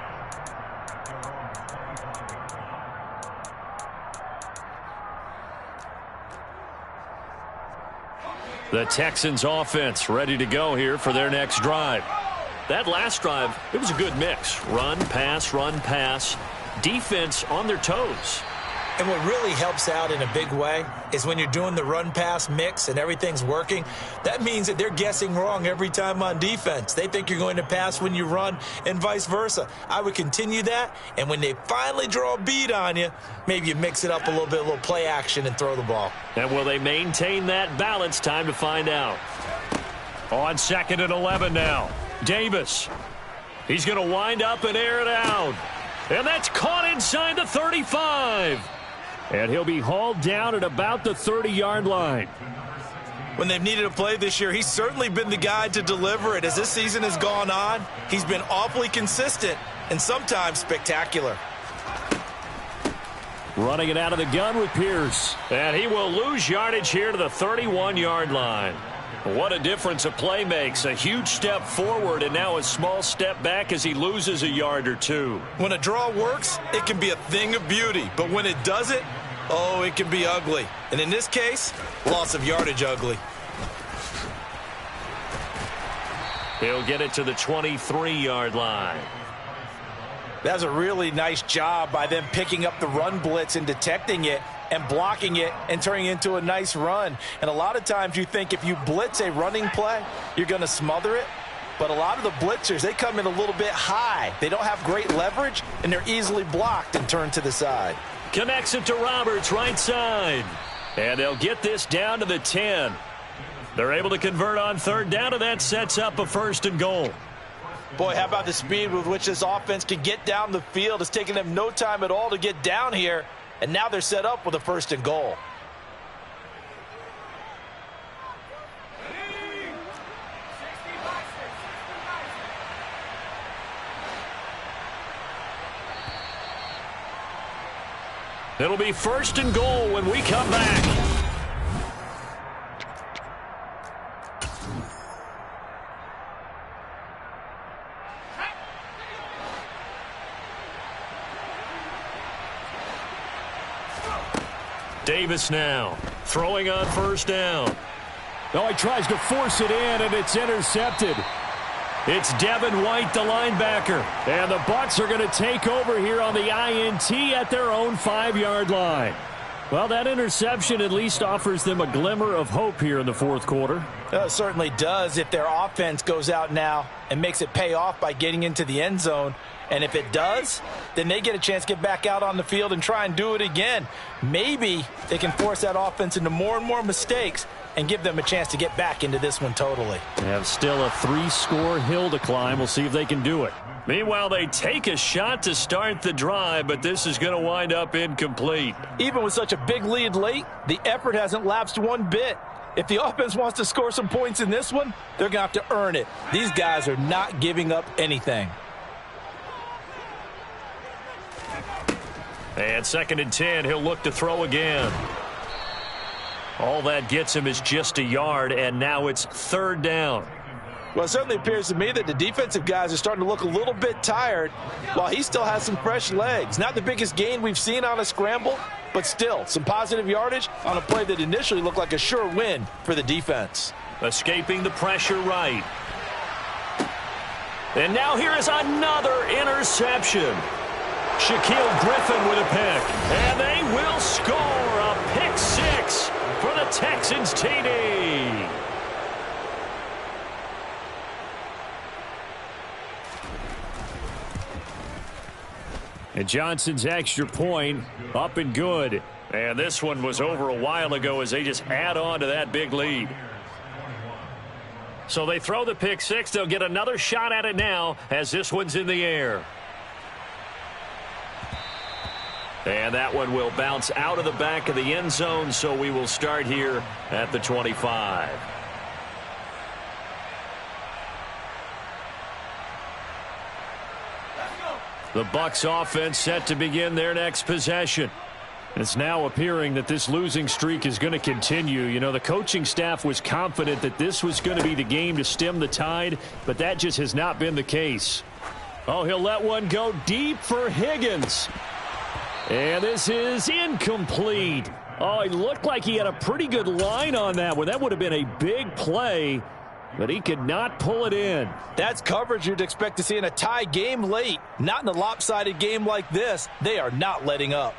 S1: The Texans offense ready to go here for their next drive. That last drive, it was a good mix. Run, pass, defense on their toes.
S2: And what really helps out in a big way is when you're doing the run-pass mix and everything's working, that means that they're guessing wrong every time on defense. They think you're going to pass when you run and vice versa. I would continue that, and when they finally draw a bead on you, maybe you mix it up a little bit, a little play action, and throw the ball.
S1: And will they maintain that balance? Time to find out. On 2nd and 11 now. Davis. He's going to wind up and air it out. And that's caught inside the 35. And he'll be hauled down at about the 30-yard line.
S2: When they've needed a play this year, he's certainly been the guy to deliver it. As this season has gone on, he's been awfully consistent and sometimes spectacular.
S1: Running it out of the gun with Pierce. And he will lose yardage here to the 31-yard line. What a difference a play makes. A huge step forward and now a small step back as he loses a yard or two.
S2: When a draw works, it can be a thing of beauty. But when it doesn't, oh, it can be ugly. And in this case, loss of yardage ugly.
S1: He'll get it to the 23-yard line.
S2: That's a really nice job by them picking up the run blitz and detecting it and blocking it and turning it into a nice run. And a lot of times you think if you blitz a running play, you're going to smother it. But a lot of the blitzers, they come in a little bit high. They don't have great leverage, and they're easily blocked and turned to the side.
S1: Connects it to Roberts, right side. And they'll get this down to the 10. They're able to convert on 3rd down, and that sets up a 1st and goal.
S2: Boy, how about the speed with which this offense can get down the field? It's taken them no time at all to get down here. And now they're set up with a 1st and goal.
S1: It'll be 1st and goal when we come back. Davis now throwing on 1st down. Oh, he tries to force it in, and it's intercepted. It's Devin White, the linebacker. And the Bucs are going to take over here on the INT at their own 5-yard line. Well, that interception at least offers them a glimmer of hope here in the 4th quarter.
S2: It certainly does if their offense goes out now and makes it pay off by getting into the end zone. And if it does, then they get a chance to get back out on the field and try and do it again. Maybe they can force that offense into more and more mistakes and give them a chance to get back into this one totally.
S1: They have still a 3-score hill to climb. We'll see if they can do it. Meanwhile, they take a shot to start the drive, but this is going to wind up incomplete.
S2: Even with such a big lead late, the effort hasn't lapsed one bit. If the offense wants to score some points in this one, they're going to have to earn it. These guys are not giving up anything.
S1: And 2nd and 10, he'll look to throw again. All that gets him is just a yard, and now it's 3rd down.
S2: Well, it certainly appears to me that the defensive guys are starting to look a little bit tired while he still has some fresh legs. Not the biggest gain we've seen on a scramble, but still some positive yardage on a play that initially looked like a sure win for the defense.
S1: Escaping the pressure right. And now here is another interception. Shaquille Griffin with a pick. And they will score a pick 6 for the Texans TD. And Johnson's extra point up and good. And this one was over a while ago as they just add on to that big lead. So they throw the pick 6. They'll get another shot at it now as this one's in the air. And that one will bounce out of the back of the end zone, so we will start here at the 25. The Bucs offense set to begin their next possession. It's now appearing that this losing streak is going to continue. You know, the coaching staff was confident that this was going to be the game to stem the tide, but that just has not been the case. Oh, he'll let one go deep for Higgins. And this is incomplete. Oh, he looked like he had a pretty good line on that one. That would have been a big play, but he could not pull it in.
S2: That's coverage you'd expect to see in a tie game late. Not in a lopsided game like this. They are not letting up.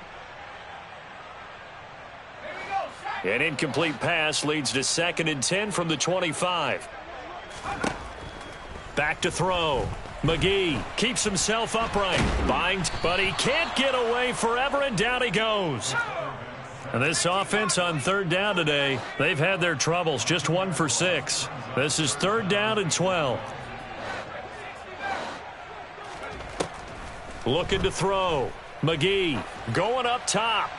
S1: An incomplete pass leads to 2nd and 10 from the 25. Back to throw. McGee keeps himself upright. Binds, but he can't get away forever, and down he goes. And this offense on 3rd down today, they've had their troubles. Just 1 for 6. This is 3rd down and 12. Looking to throw. McGee going up top.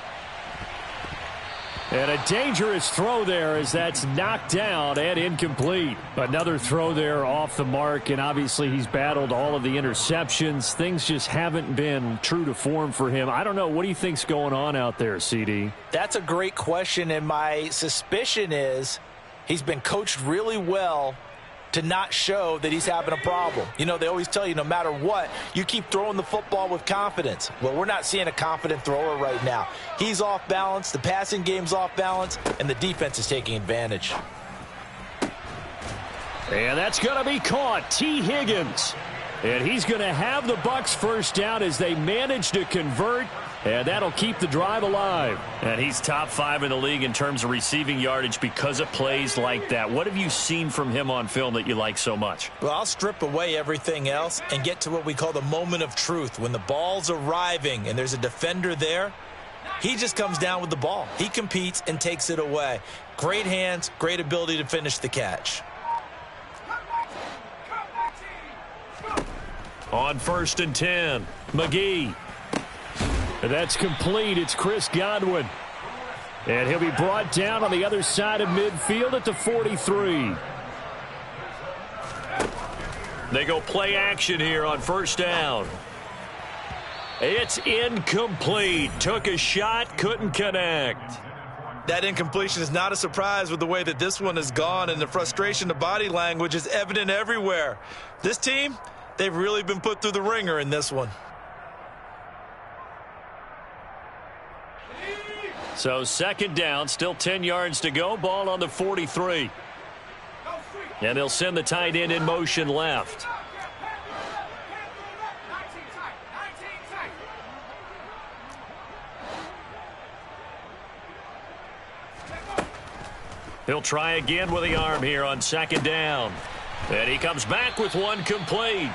S1: And a dangerous throw there as that's knocked down and incomplete. Another throw there off the mark, and obviously he's battled all of the interceptions. Things just haven't been true to form for him. I don't know. What do you think's going on out there, CD?
S2: That's a great question, and my suspicion is he's been coached really well to not show that he's having a problem. You know, they always tell you no matter what, you keep throwing the football with confidence. Well, we're not seeing a confident thrower right now. He's off balance, the passing game's off balance, and the defense is taking advantage.
S1: And that's going to be caught. T. Higgins. And he's going to have the Bucs first down as they manage to convert. And that'll keep the drive alive. And he's top 5 in the league in terms of receiving yardage because of plays like that. What have you seen from him on film that you like so much?
S2: Well, I'll strip away everything else and get to what we call the moment of truth. When the ball's arriving and there's a defender there, he just comes down with the ball. He competes and takes it away. Great hands, great ability to finish the catch.
S1: On 1st and 10, McGee. That's complete. It's Chris Godwin. And he'll be brought down on the other side of midfield at the 43. They go play action here on 1st down. It's incomplete. Took a shot, couldn't connect.
S2: That incompletion is not a surprise with the way that this one has gone, and the frustration, the body language is evident everywhere. This team, they've really been put through the ringer in this one.
S1: So 2nd down, still 10 yards to go. Ball on the 43. And they'll send the tight end in motion left. He'll try again with the arm here on 2nd down. And he comes back with one complete.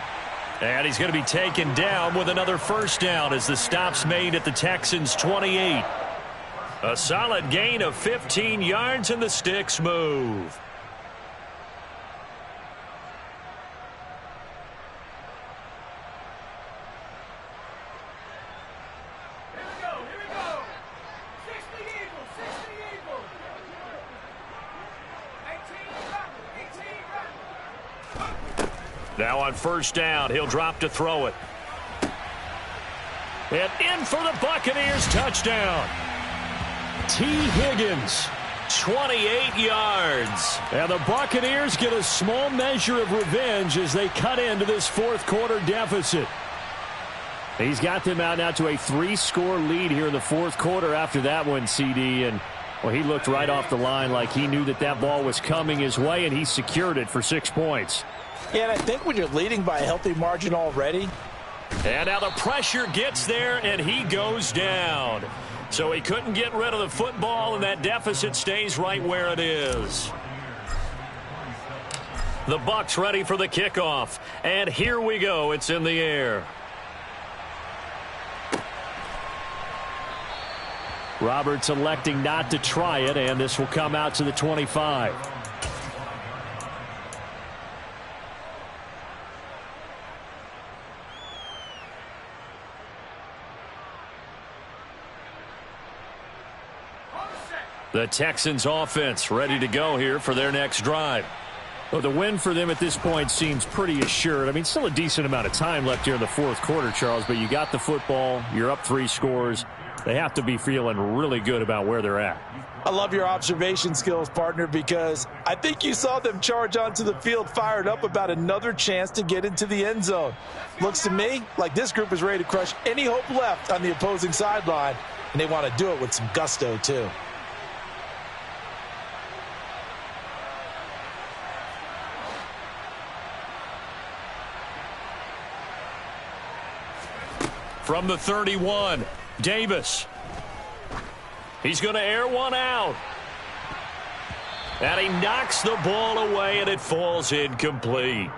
S1: And he's going to be taken down with another 1st down as the stop's made at the Texans' 28. A solid gain of 15 yards and the sticks move. Now on 1st down, he'll drop to throw it. And in for the Buccaneers, touchdown. T. Higgins, 28 yards. And the Buccaneers get a small measure of revenge as they cut into this 4th quarter deficit. He's got them out now to a 3-score lead here in the 4th quarter after that one, CD. And, well, he looked right off the line like he knew that that ball was coming his way, and he secured it for 6 points.
S2: Yeah, and I think when you're leading by a healthy margin already.
S1: And now the pressure gets there, and he goes down. So he couldn't get rid of the football, and that deficit stays right where it is. The Bucs ready for the kickoff. And here we go. It's in the air. Roberts electing not to try it, and this will come out to the 25. The Texans offense ready to go here for their next drive. Well, the win for them at this point seems pretty assured. I mean, still a decent amount of time left here in the fourth quarter, Charles, but you got the football. You're up 3 scores. They have to be feeling really good about where they're at.
S2: I love your observation skills, partner, because I think you saw them charge onto the field fired up about another chance to get into the end zone. Looks to me like this group is ready to crush any hope left on the opposing sideline, and they want to do it with some gusto, too.
S1: From the 31, Davis. He's going to air one out. And he knocks the ball away, and it falls incomplete.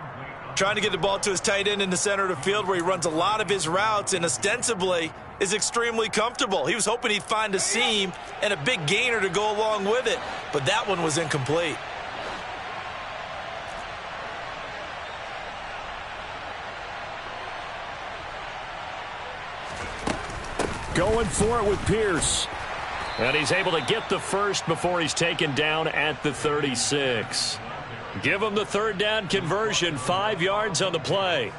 S2: Trying to get the ball to his tight end in the center of the field where he runs a lot of his routes and ostensibly is extremely comfortable. He was hoping he'd find a seam and a big gainer to go along with it, but that one was incomplete.
S1: Going for it with Pierce. And he's able to get the first before he's taken down at the 36. Give him the third down conversion, 5 yards on the play.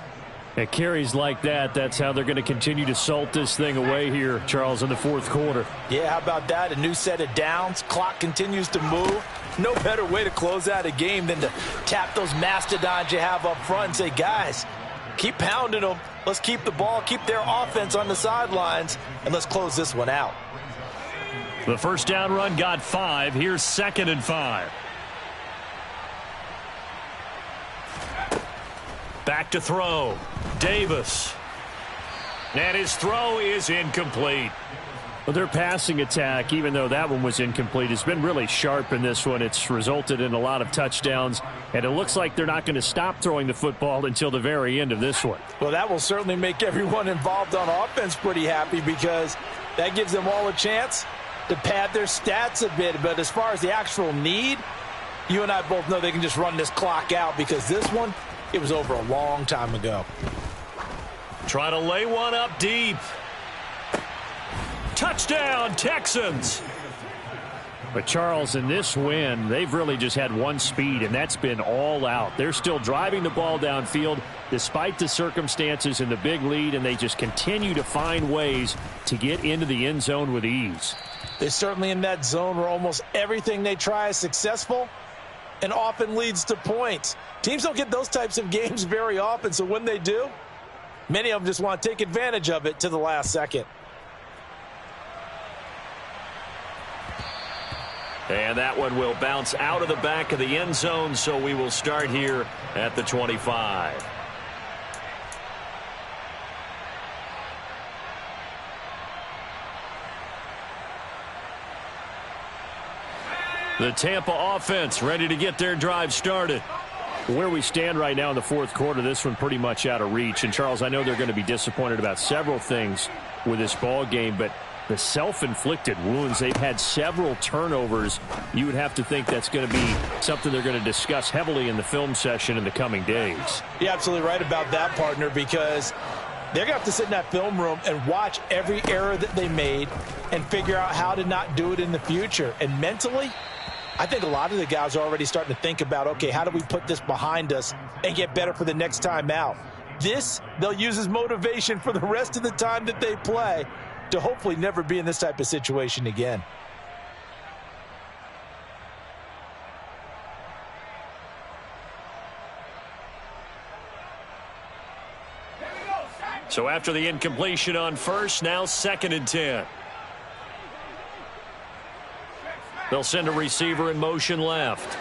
S1: At carries like that, that's how they're going to continue to salt this thing away here, Charles, in the fourth quarter.
S2: Yeah, how about that? A new set of downs. Clock continues to move. No better way to close out a game than to tap those mastodons you have up front and say, guys, keep pounding them. Let's keep the ball, keep their offense on the sidelines, and let's close this one out.
S1: The first down run got 5. Here's 2nd and 5. Back to throw. Davis. And his throw is incomplete. Well, their passing attack, even though that one was incomplete, has been really sharp in this one. It's resulted in a lot of touchdowns, and it looks like they're not going to stop throwing the football until the very end of this one.
S2: Well, that will certainly make everyone involved on offense pretty happy because that gives them all a chance to pad their stats a bit. But as far as the actual need, you and I both know they can just run this clock out because this one, it was over a long time ago.
S1: Try to lay one up deep. Touchdown, Texans. But, Charles, in this win, they've really just had one speed, and that's been all out. They're still driving the ball downfield despite the circumstances and the big lead, and they just continue to find ways to get into the end zone with ease.
S2: They're certainly in that zone where almost everything they try is successful and often leads to points. Teams don't get those types of games very often, so when they do, many of them just want to take advantage of it to the last second.
S1: And that one will bounce out of the back of the end zone, so we will start here at the 25. The Tampa offense ready to get their drive started. Where we stand right now in the fourth quarter, this one pretty much out of reach. And, Charles, I know they're going to be disappointed about several things with this ball game, but the self-inflicted wounds, they've had several turnovers. You would have to think that's going to be something they're going to discuss heavily in the film session in the coming days.
S2: You're absolutely right about that, partner, because they're going to have to sit in that film room and watch every error that they made and figure out how to not do it in the future. And mentally, I think a lot of the guys are already starting to think about, okay, how do we put this behind us and get better for the next time out? This, they'll use as motivation for the rest of the time that they play to hopefully never be in this type of situation again.
S1: So after the incompletion on first, now 2nd and 10. They'll send a receiver in motion left.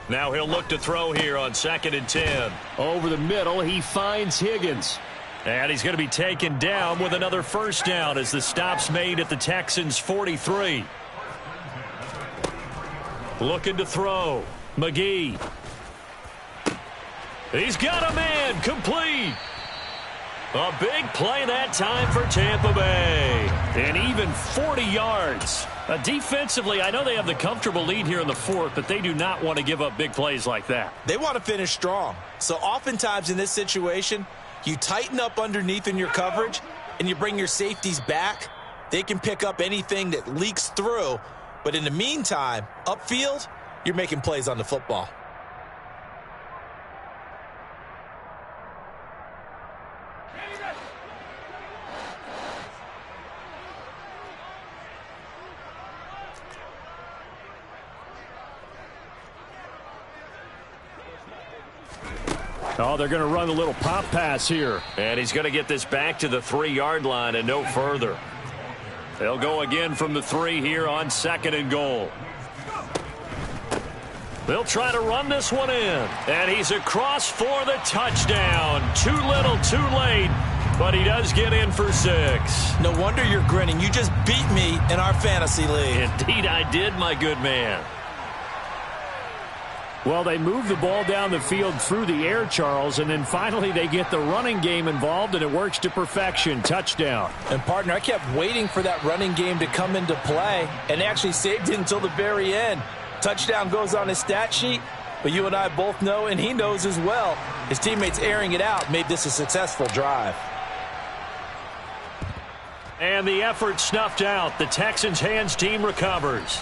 S1: Now he'll look to throw here on 2nd and 10. Over the middle, he finds Higgins. And he's going to be taken down with another first down as the stop's made at the Texans' 43. Looking to throw. McGee. He's got a man. Complete. A big play that time for Tampa Bay. And even 40 yards. Defensively, I know they have the comfortable lead here in the fourth, but they do not want to give up big plays like that.
S2: They want to finish strong. So oftentimes in this situation, You tighten up underneath in your coverage, and you bring your safeties back. They can pick up anything that leaks through. But in the meantime, upfield, you're making plays on the football.
S1: Oh, they're going to run a little pop pass here. And he's going to get this back to the 3-yard line and no further. They'll go again from the 3 here on 2nd and goal. They'll try to run this one in. And he's across for the touchdown. Too little, too late. But he does get in for 6.
S2: No wonder you're grinning. You just beat me in our fantasy league.
S1: Indeed I did, my good man. Well, they move the ball down the field through the air, Charles, and then finally they get the running game involved, and it works to perfection. Touchdown.
S2: And, partner, I kept waiting for that running game to come into play, and actually saved it until the very end. Touchdown goes on his stat sheet, but you and I both know, and he knows as well, his teammates airing it out made this a successful drive.
S1: And the effort snuffed out. The Texans' hands team recovers.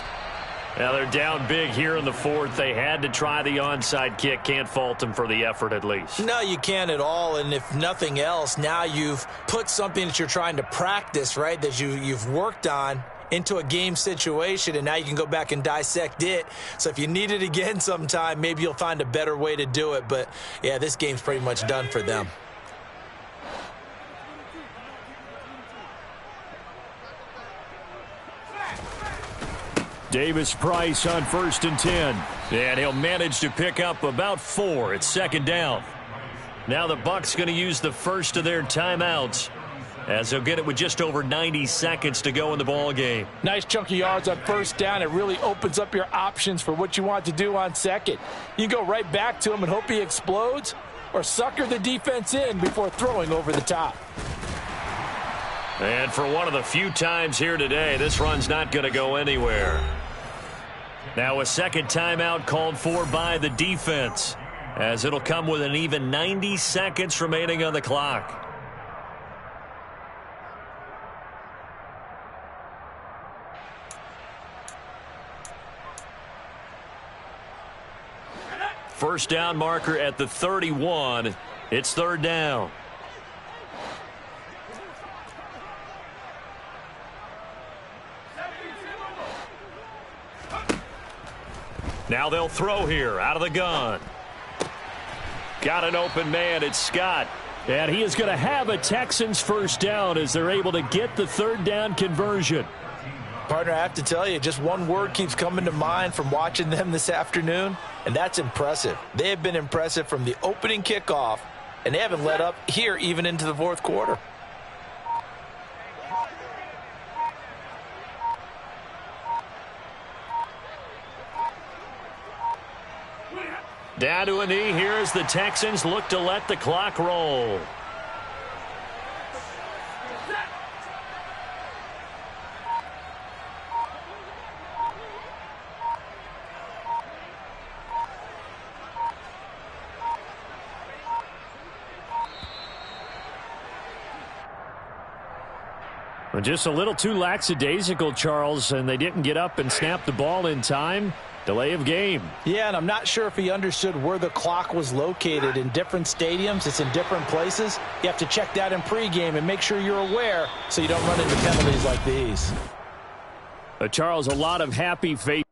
S1: Now they're down big here in the 4th. They had to try the onside kick. Can't fault them for the effort at least.
S2: No, you can't at all. And if nothing else, now you've put something that you're trying to practice, right, that you've worked on into a game situation, and now you can go back and dissect it. So if you need it again sometime, maybe you'll find a better way to do it. But, yeah, this game's pretty much done for them.
S1: Davis Price on 1st and 10. And he'll manage to pick up about 4. It's 2nd down. Now the Bucs going to use the first of their timeouts, as they'll get it with just over 90 seconds to go in the ball game.
S2: Nice chunk of yards on 1st down. It really opens up your options for what you want to do on 2nd. You can go right back to him and hope he explodes, or sucker the defense in before throwing over the top.
S1: And for one of the few times here today, this run's not going to go anywhere. Now a 2nd timeout called for by the defense, as it'll come with an even 90 seconds remaining on the clock. First down marker at the 31. It's 3rd down. Now they'll throw here out of the gun. Got an open man. It's Scott. And he is going to have a Texans first down as they're able to get the 3rd down conversion.
S2: Partner, I have to tell you, just one word keeps coming to mind from watching them this afternoon, and that's impressive. They have been impressive from the opening kickoff, and they haven't let up here even into the 4th quarter.
S1: Down to a knee here as the Texans look to let the clock roll. Well, just a little too lackadaisical, Charles, and they didn't get up and snap the ball in time. Delay of game.
S2: Yeah, and I'm not sure if he understood where the clock was located. In different stadiums, it's in different places. You have to check that in pregame and make sure you're aware so you don't run into penalties like these.
S1: Charles, a lot of happy faces.